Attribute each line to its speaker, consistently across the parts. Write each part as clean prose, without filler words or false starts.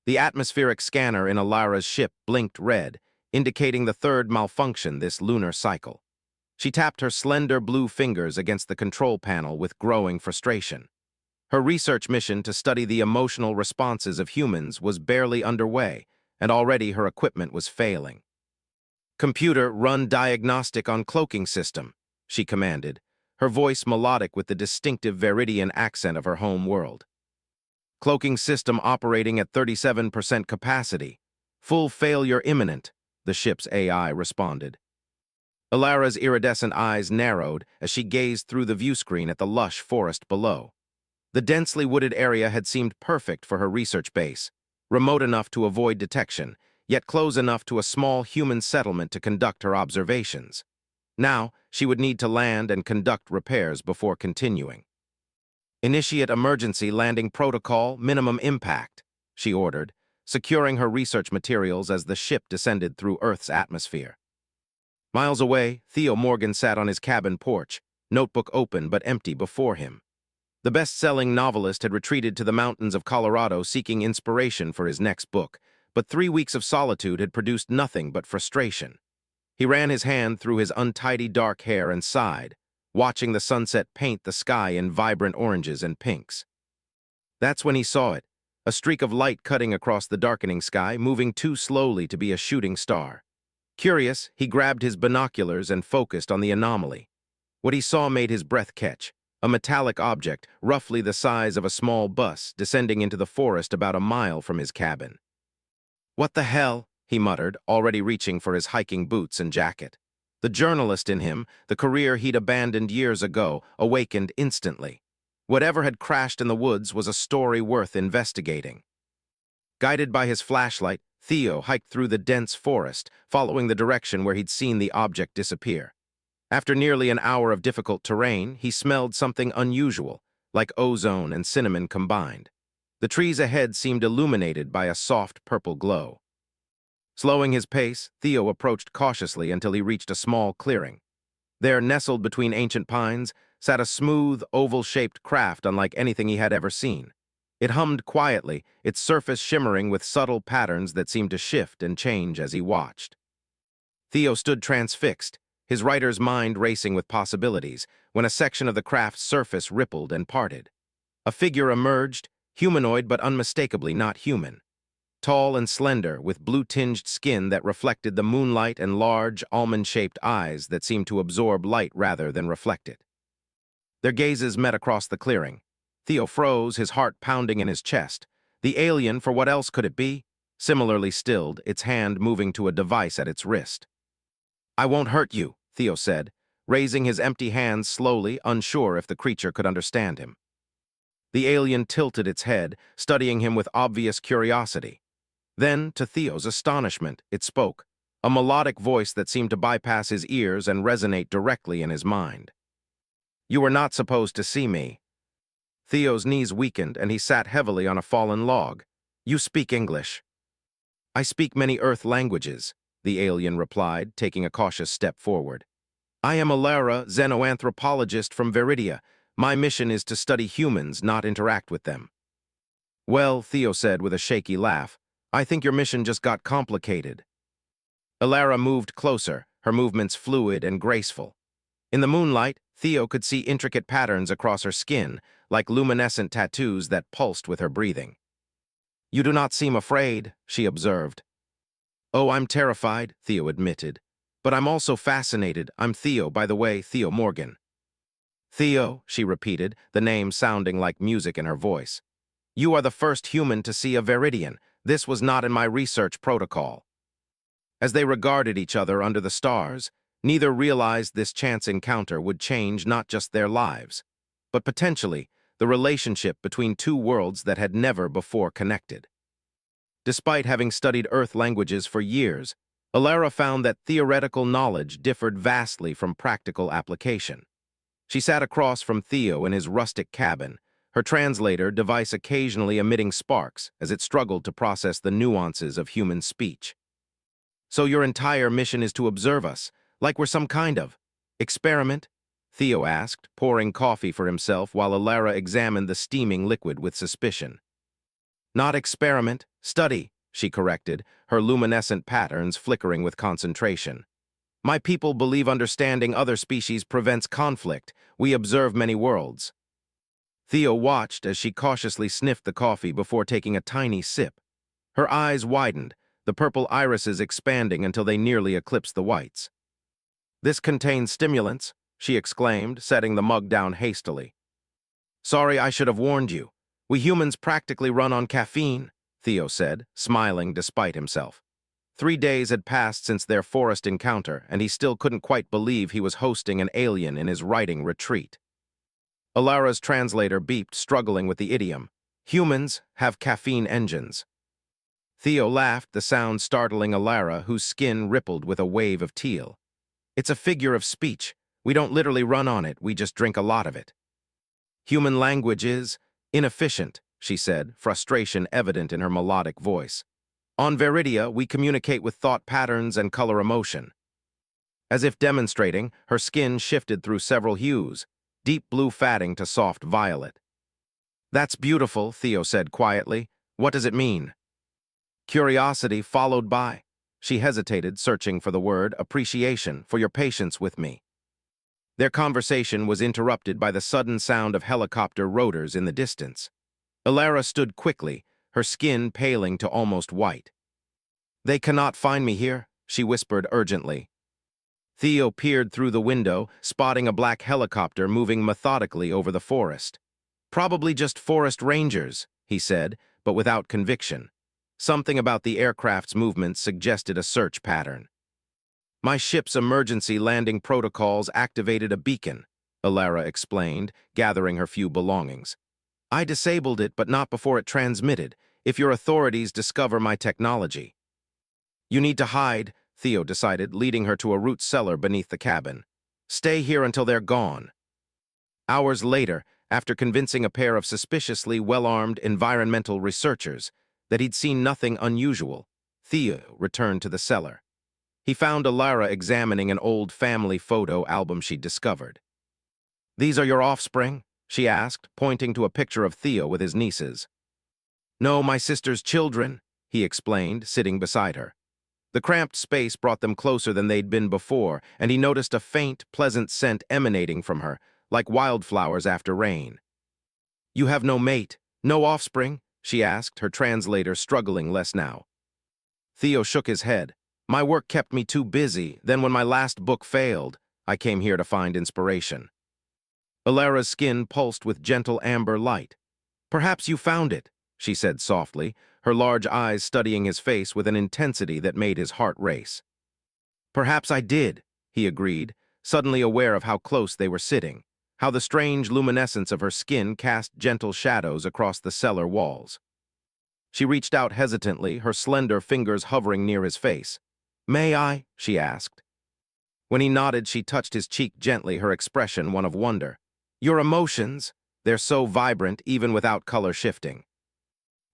Speaker 1: The atmospheric scanner in Alara's ship blinked red, indicating the third malfunction this lunar cycle. She tapped her slender blue fingers against the control panel with growing frustration. Her research mission to study the emotional responses of humans was barely underway, and already her equipment was failing. "Computer, run diagnostic on cloaking system," she commanded, her voice melodic with the distinctive Veridian accent of her home world. "Cloaking system operating at 37% capacity. Full failure imminent," the ship's AI responded. Alara's iridescent eyes narrowed as she gazed through the viewscreen at the lush forest below. The densely wooded area had seemed perfect for her research base, remote enough to avoid detection, yet close enough to a small human settlement to conduct her observations. Now, she would need to land and conduct repairs before continuing. "Initiate emergency landing protocol, minimum impact," she ordered, securing her research materials as the ship descended through Earth's atmosphere. Miles away, Theo Morgan sat on his cabin porch, notebook open but empty before him. The best-selling novelist had retreated to the mountains of Colorado seeking inspiration for his next book, but 3 weeks of solitude had produced nothing but frustration. He ran his hand through his untidy dark hair and sighed, watching the sunset paint the sky in vibrant oranges and pinks. That's when he saw it, a streak of light cutting across the darkening sky, moving too slowly to be a shooting star. Curious, he grabbed his binoculars and focused on the anomaly. What he saw made his breath catch. A metallic object, roughly the size of a small bus, descending into the forest about a mile from his cabin. "What the hell?" he muttered, already reaching for his hiking boots and jacket. The journalist in him, the career he'd abandoned years ago, awakened instantly. Whatever had crashed in the woods was a story worth investigating. Guided by his flashlight, Theo hiked through the dense forest, following the direction where he'd seen the object disappear. After nearly an hour of difficult terrain, he smelled something unusual, like ozone and cinnamon combined. The trees ahead seemed illuminated by a soft purple glow. Slowing his pace, Theo approached cautiously until he reached a small clearing. There, nestled between ancient pines, sat a smooth, oval-shaped craft unlike anything he had ever seen. It hummed quietly, its surface shimmering with subtle patterns that seemed to shift and change as he watched. Theo stood transfixed, his writer's mind racing with possibilities, when a section of the craft's surface rippled and parted. A figure emerged, humanoid but unmistakably not human. Tall and slender, with blue-tinged skin that reflected the moonlight and large, almond-shaped eyes that seemed to absorb light rather than reflect it. Their gazes met across the clearing. Theo froze, his heart pounding in his chest. The alien, for what else could it be? Similarly stilled, its hand moving to a device at its wrist. "I won't hurt you," Theo said, raising his empty hands slowly, unsure if the creature could understand him. The alien tilted its head, studying him with obvious curiosity. Then, to Theo's astonishment, it spoke, a melodic voice that seemed to bypass his ears and resonate directly in his mind. "You were not supposed to see me." Theo's knees weakened and he sat heavily on a fallen log. "You speak English." "I speak many Earth languages," the alien replied, taking a cautious step forward. "I am Alara, xenoanthropologist from Veridia. My mission is to study humans, not interact with them." "Well," Theo said with a shaky laugh, "I think your mission just got complicated." Alara moved closer, her movements fluid and graceful. In the moonlight, Theo could see intricate patterns across her skin, like luminescent tattoos that pulsed with her breathing. "You do not seem afraid," she observed. "Oh, I'm terrified," Theo admitted. "But I'm also fascinated. I'm Theo, by the way, Theo Morgan." "Theo," she repeated, the name sounding like music in her voice. "You are the first human to see a Veridian. This was not in my research protocol." As they regarded each other under the stars, neither realized this chance encounter would change not just their lives, but potentially the relationship between two worlds that had never before connected. Despite having studied Earth languages for years, Alara found that theoretical knowledge differed vastly from practical application. She sat across from Theo in his rustic cabin, her translator device occasionally emitting sparks as it struggled to process the nuances of human speech. "So your entire mission is to observe us, like we're some kind of experiment?" Theo asked, pouring coffee for himself while Alara examined the steaming liquid with suspicion. "Not experiment," Study, she corrected, her luminescent patterns flickering with concentration. My people believe understanding other species prevents conflict. We observe many worlds. Theo watched as she cautiously sniffed the coffee before taking a tiny sip. Her eyes widened, the purple irises expanding until they nearly eclipsed the whites. This contains stimulants, she exclaimed, setting the mug down hastily. Sorry, I should have warned you. We humans practically run on caffeine, Theo said, smiling despite himself. 3 days had passed since their forest encounter, and he still couldn't quite believe he was hosting an alien in his writing retreat. Alara's translator beeped, struggling with the idiom. Humans have caffeine engines. Theo laughed, the sound startling Alara, whose skin rippled with a wave of teal. It's a figure of speech. We don't literally run on it, we just drink a lot of it. Human language is inefficient, she said, frustration evident in her melodic voice. On Veridia, we communicate with thought patterns and color emotion. As if demonstrating, her skin shifted through several hues, deep blue fading to soft violet. That's beautiful, Theo said quietly. What does it mean? Curiosity followed by. She hesitated, searching for the word, appreciation, for your patience with me. Their conversation was interrupted by the sudden sound of helicopter rotors in the distance. Alara stood quickly, her skin paling to almost white. They cannot find me here, she whispered urgently. Theo peered through the window, spotting a black helicopter moving methodically over the forest. Probably just forest rangers, he said, but without conviction. Something about the aircraft's movements suggested a search pattern. My ship's emergency landing protocols activated a beacon, Alara explained, gathering her few belongings. I disabled it, but not before it transmitted, if your authorities discover my technology. You need to hide, Theo decided, leading her to a root cellar beneath the cabin. Stay here until they're gone. Hours later, after convincing a pair of suspiciously well-armed environmental researchers that he'd seen nothing unusual, Theo returned to the cellar. He found Alara examining an old family photo album she'd discovered. These are your offspring? She asked, pointing to a picture of Theo with his nieces. No, my sister's children, he explained, sitting beside her. The cramped space brought them closer than they'd been before, and he noticed a faint, pleasant scent emanating from her, like wildflowers after rain. You have no mate, no offspring? She asked, her translator struggling less now. Theo shook his head. My work kept me too busy, then when my last book failed, I came here to find inspiration. Alara's skin pulsed with gentle amber light. Perhaps you found it, she said softly, her large eyes studying his face with an intensity that made his heart race. Perhaps I did, he agreed, suddenly aware of how close they were sitting, how the strange luminescence of her skin cast gentle shadows across the cellar walls. She reached out hesitantly, her slender fingers hovering near his face. May I? She asked. When he nodded, she touched his cheek gently, her expression one of wonder. Your emotions, they're so vibrant even without color shifting.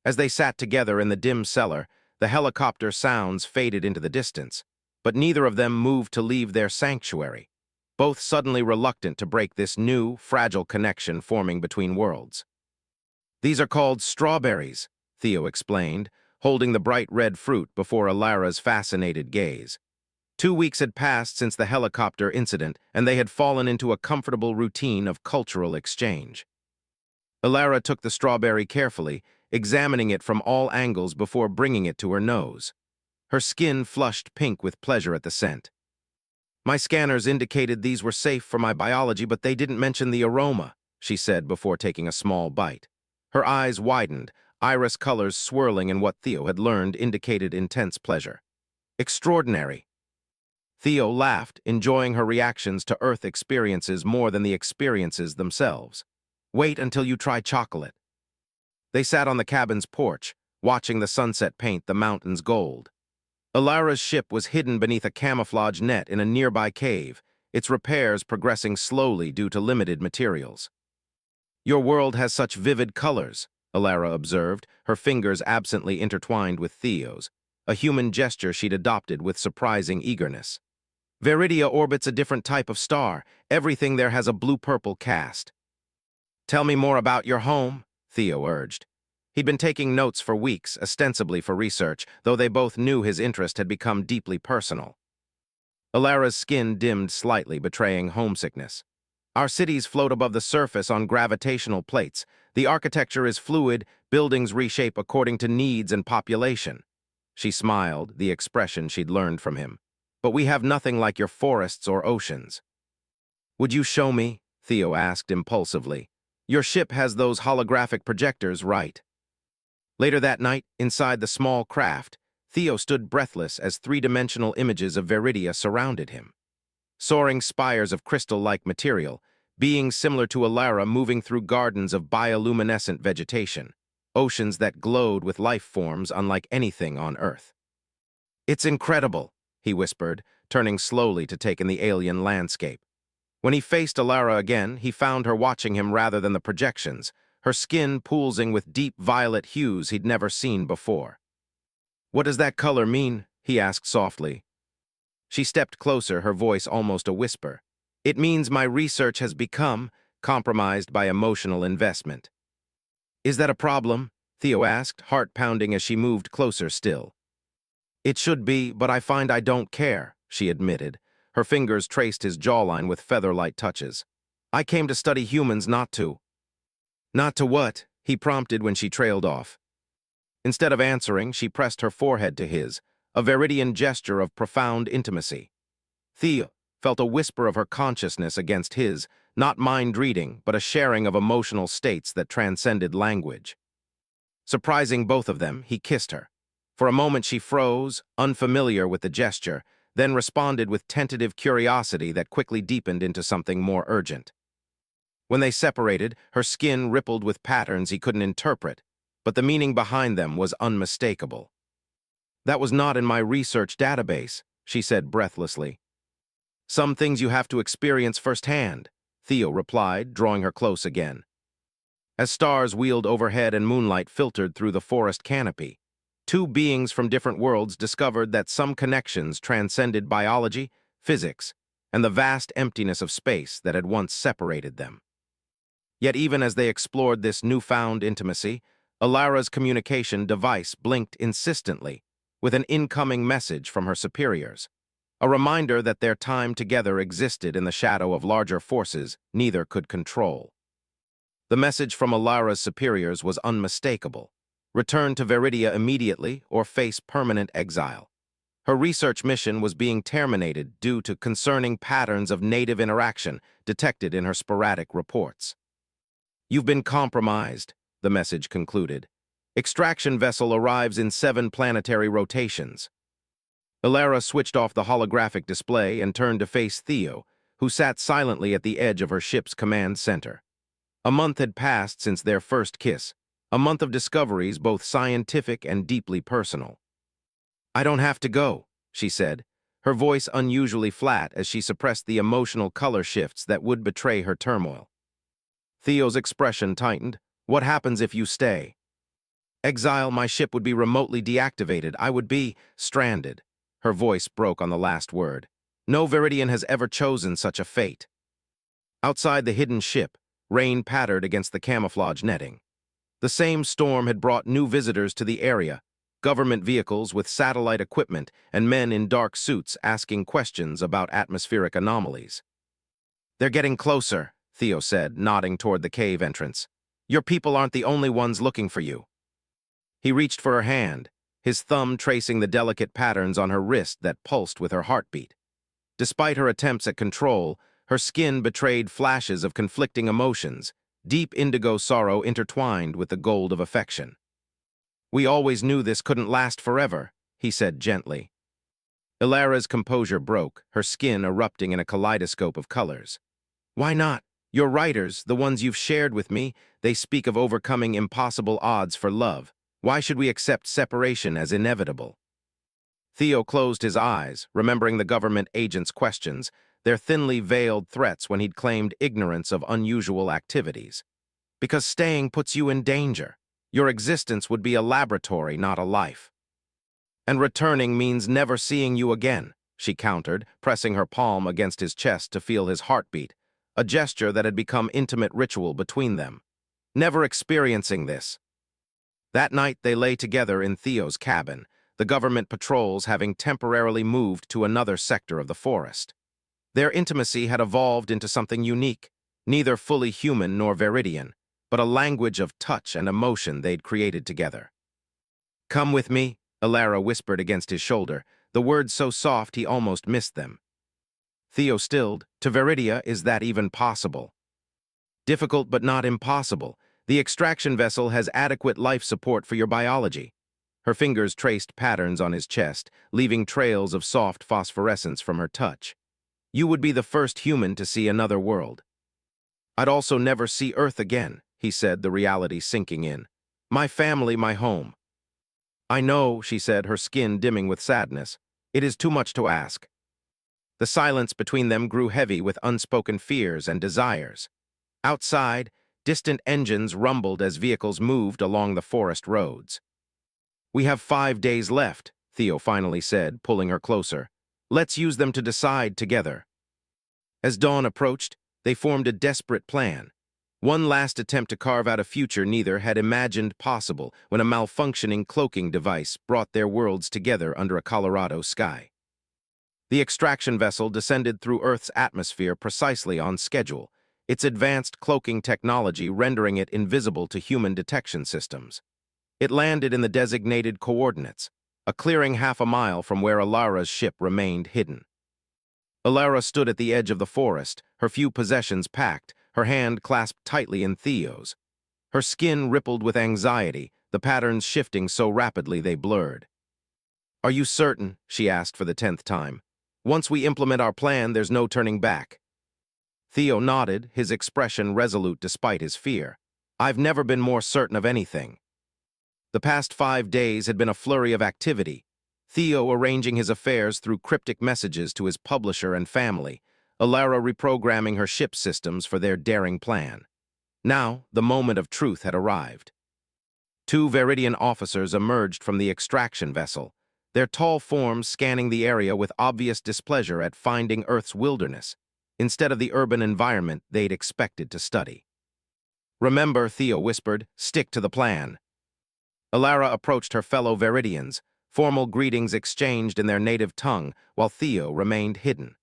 Speaker 1: As they sat together in the dim cellar, the helicopter sounds faded into the distance, but neither of them moved to leave their sanctuary, both suddenly reluctant to break this new, fragile connection forming between worlds. These are called strawberries, Theo explained, holding the bright red fruit before Alara's fascinated gaze. 2 weeks had passed since the helicopter incident, and they had fallen into a comfortable routine of cultural exchange. Alara took the strawberry carefully, examining it from all angles before bringing it to her nose. Her skin flushed pink with pleasure at the scent. My scanners indicated these were safe for my biology, but they didn't mention the aroma, she said before taking a small bite. Her eyes widened, iris colors swirling in what Theo had learned indicated intense pleasure. Extraordinary. Theo laughed, enjoying her reactions to Earth experiences more than the experiences themselves. Wait until you try chocolate. They sat on the cabin's porch, watching the sunset paint the mountains gold. Alara's ship was hidden beneath a camouflage net in a nearby cave, its repairs progressing slowly due to limited materials. Your world has such vivid colors, Alara observed, her fingers absently intertwined with Theo's, a human gesture she'd adopted with surprising eagerness. Veridia orbits a different type of star. Everything there has a blue-purple cast. Tell me more about your home, Theo urged. He'd been taking notes for weeks, ostensibly for research, though they both knew his interest had become deeply personal. Alara's skin dimmed slightly, betraying homesickness. Our cities float above the surface on gravitational plates. The architecture is fluid, buildings reshape according to needs and population. She smiled, the expression she'd learned from him. But we have nothing like your forests or oceans. Would you show me? Theo asked impulsively. Your ship has those holographic projectors, right? Later that night, inside the small craft, Theo stood breathless as three-dimensional images of Veridia surrounded him. Soaring spires of crystal-like material, beings similar to Alara moving through gardens of bioluminescent vegetation, oceans that glowed with life forms unlike anything on Earth. It's incredible, he whispered, turning slowly to take in the alien landscape. When he faced Alara again, he found her watching him rather than the projections, her skin pulsing with deep violet hues he'd never seen before. What does that color mean? He asked softly. She stepped closer, her voice almost a whisper. It means my research has become compromised by emotional investment. Is that a problem? Theo asked, heart pounding as she moved closer still. It should be, but I find I don't care, she admitted. Her fingers traced his jawline with feather-light touches. I came to study humans, not to. Not to what? He prompted when she trailed off. Instead of answering, she pressed her forehead to his, a Veridian gesture of profound intimacy. Theo felt a whisper of her consciousness against his, not mind-reading, but a sharing of emotional states that transcended language. Surprising both of them, he kissed her. For a moment she froze, unfamiliar with the gesture, then responded with tentative curiosity that quickly deepened into something more urgent. When they separated, her skin rippled with patterns he couldn't interpret, but the meaning behind them was unmistakable. That was not in my research database, she said breathlessly. Some things you have to experience firsthand, Theo replied, drawing her close again. As stars wheeled overhead and moonlight filtered through the forest canopy, two beings from different worlds discovered that some connections transcended biology, physics, and the vast emptiness of space that had once separated them. Yet even as they explored this newfound intimacy, Alara's communication device blinked insistently, with an incoming message from her superiors, a reminder that their time together existed in the shadow of larger forces neither could control. The message from Alara's superiors was unmistakable. Return to Veridia immediately or face permanent exile. Her research mission was being terminated due to concerning patterns of native interaction detected in her sporadic reports. You've been compromised, the message concluded. Extraction vessel arrives in 7 planetary rotations. Alara switched off the holographic display and turned to face Theo, who sat silently at the edge of her ship's command center. A month had passed since their first kiss, a month of discoveries both scientific and deeply personal. I don't have to go, she said, her voice unusually flat as she suppressed the emotional color shifts that would betray her turmoil. Theo's expression tightened. What happens if you stay? Exile, my ship would be remotely deactivated. I would be stranded. Her voice broke on the last word. No Veridian has ever chosen such a fate. Outside the hidden ship, rain pattered against the camouflage netting. The same storm had brought new visitors to the area, government vehicles with satellite equipment and men in dark suits asking questions about atmospheric anomalies. They're getting closer, Theo said, nodding toward the cave entrance. Your people aren't the only ones looking for you. He reached for her hand, his thumb tracing the delicate patterns on her wrist that pulsed with her heartbeat. Despite her attempts at control, her skin betrayed flashes of conflicting emotions, deep indigo sorrow intertwined with the gold of affection. We always knew this couldn't last forever, he said gently. Alara's composure broke, her skin erupting in a kaleidoscope of colors. Why not? Your writers, the ones you've shared with me, they speak of overcoming impossible odds for love. Why should we accept separation as inevitable? Theo closed his eyes, remembering the government agent's questions, their thinly veiled threats when he'd claimed ignorance of unusual activities. Because staying puts you in danger. Your existence would be a laboratory, not a life. And returning means never seeing you again, she countered, pressing her palm against his chest to feel his heartbeat, a gesture that had become intimate ritual between them. Never experiencing this. That night they lay together in Theo's cabin, the government patrols having temporarily moved to another sector of the forest. Their intimacy had evolved into something unique, neither fully human nor Viridian, but a language of touch and emotion they'd created together. "Come with me," Alara whispered against his shoulder, the words so soft he almost missed them. Theo stilled. "To Viridia, is that even possible?" "Difficult but not impossible. The extraction vessel has adequate life support for your biology." Her fingers traced patterns on his chest, leaving trails of soft phosphorescence from her touch. "You would be the first human to see another world." "I'd also never see Earth again," he said, the reality sinking in. "My family, my home." "I know," she said, her skin dimming with sadness. "It is too much to ask." The silence between them grew heavy with unspoken fears and desires. Outside, distant engines rumbled as vehicles moved along the forest roads. "We have 5 days left," Theo finally said, pulling her closer. "Let's use them to decide together." As dawn approached, they formed a desperate plan. One last attempt to carve out a future neither had imagined possible when a malfunctioning cloaking device brought their worlds together under a Colorado sky. The extraction vessel descended through Earth's atmosphere precisely on schedule, its advanced cloaking technology rendering it invisible to human detection systems. It landed in the designated coordinates, a clearing half a mile from where Alara's ship remained hidden. Alara stood at the edge of the forest, her few possessions packed, her hand clasped tightly in Theo's. Her skin rippled with anxiety, the patterns shifting so rapidly they blurred. "Are you certain?" she asked for the 10th time. "Once we implement our plan, there's no turning back." Theo nodded, his expression resolute despite his fear. "I've never been more certain of anything." The past 5 days had been a flurry of activity, Theo arranging his affairs through cryptic messages to his publisher and family, Alara reprogramming her ship systems for their daring plan. Now, the moment of truth had arrived. 2 Viridian officers emerged from the extraction vessel, their tall forms scanning the area with obvious displeasure at finding Earth's wilderness, instead of the urban environment they'd expected to study. "Remember," Theo whispered, "stick to the plan." Alara approached her fellow Viridians, formal greetings exchanged in their native tongue, while Theo remained hidden.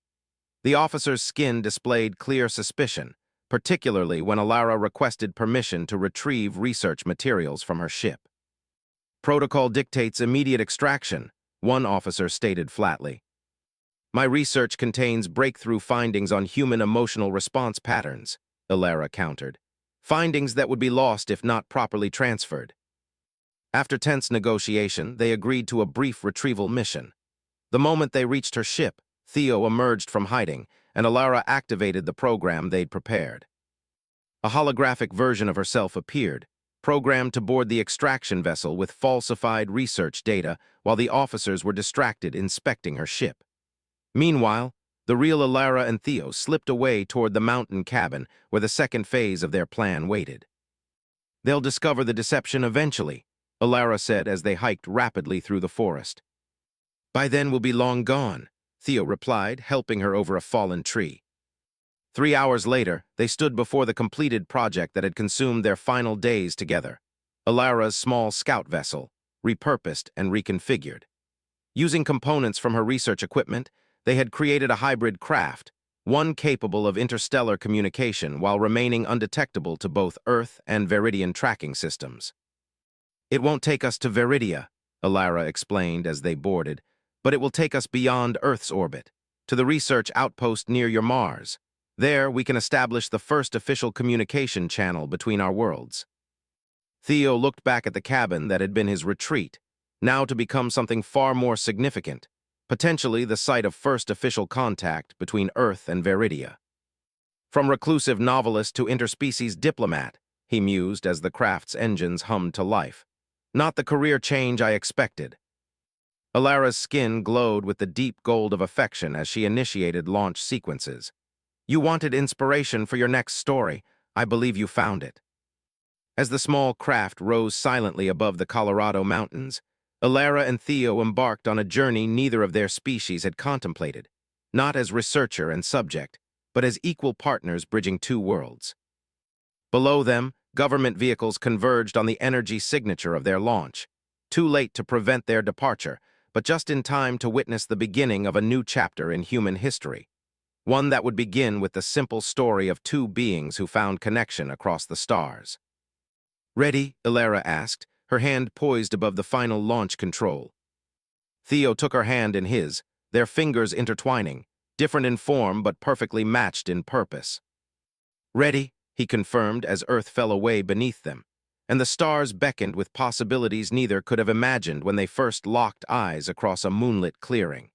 Speaker 1: The officer's skin displayed clear suspicion, particularly when Alara requested permission to retrieve research materials from her ship. "Protocol dictates immediate extraction," one officer stated flatly. "My research contains breakthrough findings on human emotional response patterns," Alara countered. "Findings that would be lost if not properly transferred." After tense negotiation, they agreed to a brief retrieval mission. The moment they reached her ship, Theo emerged from hiding, and Alara activated the program they'd prepared. A holographic version of herself appeared, programmed to board the extraction vessel with falsified research data while the officers were distracted inspecting her ship. Meanwhile, the real Alara and Theo slipped away toward the mountain cabin where the second phase of their plan waited. "They'll discover the deception eventually," Alara said as they hiked rapidly through the forest. "By then we'll be long gone," Theo replied, helping her over a fallen tree. 3 hours later, they stood before the completed project that had consumed their final days together, Alara's small scout vessel, repurposed and reconfigured. Using components from her research equipment, they had created a hybrid craft, one capable of interstellar communication while remaining undetectable to both Earth and Viridian tracking systems. "It won't take us to Viridia," Alara explained as they boarded, "but it will take us beyond Earth's orbit, to the research outpost near your Mars. There, we can establish the first official communication channel between our worlds." Theo looked back at the cabin that had been his retreat, now to become something far more significant, potentially the site of first official contact between Earth and Viridia. "From reclusive novelist to interspecies diplomat," he mused as the craft's engines hummed to life. "Not the career change I expected." Alara's skin glowed with the deep gold of affection as she initiated launch sequences. "You wanted inspiration for your next story. I believe you found it." As the small craft rose silently above the Colorado mountains, Alara and Theo embarked on a journey neither of their species had contemplated, not as researcher and subject, but as equal partners bridging 2 worlds. Below them, Government vehicles converged on the energy signature of their launch. Too late to prevent their departure, but just in time to witness the beginning of a new chapter in human history. One that would begin with the simple story of two beings who found connection across the stars. "Ready?" Ilara asked, her hand poised above the final launch control. Theo took her hand in his, their fingers intertwining, different in form but perfectly matched in purpose. "Ready?" he confirmed as Earth fell away beneath them, and the stars beckoned with possibilities neither could have imagined when they first locked eyes across a moonlit clearing.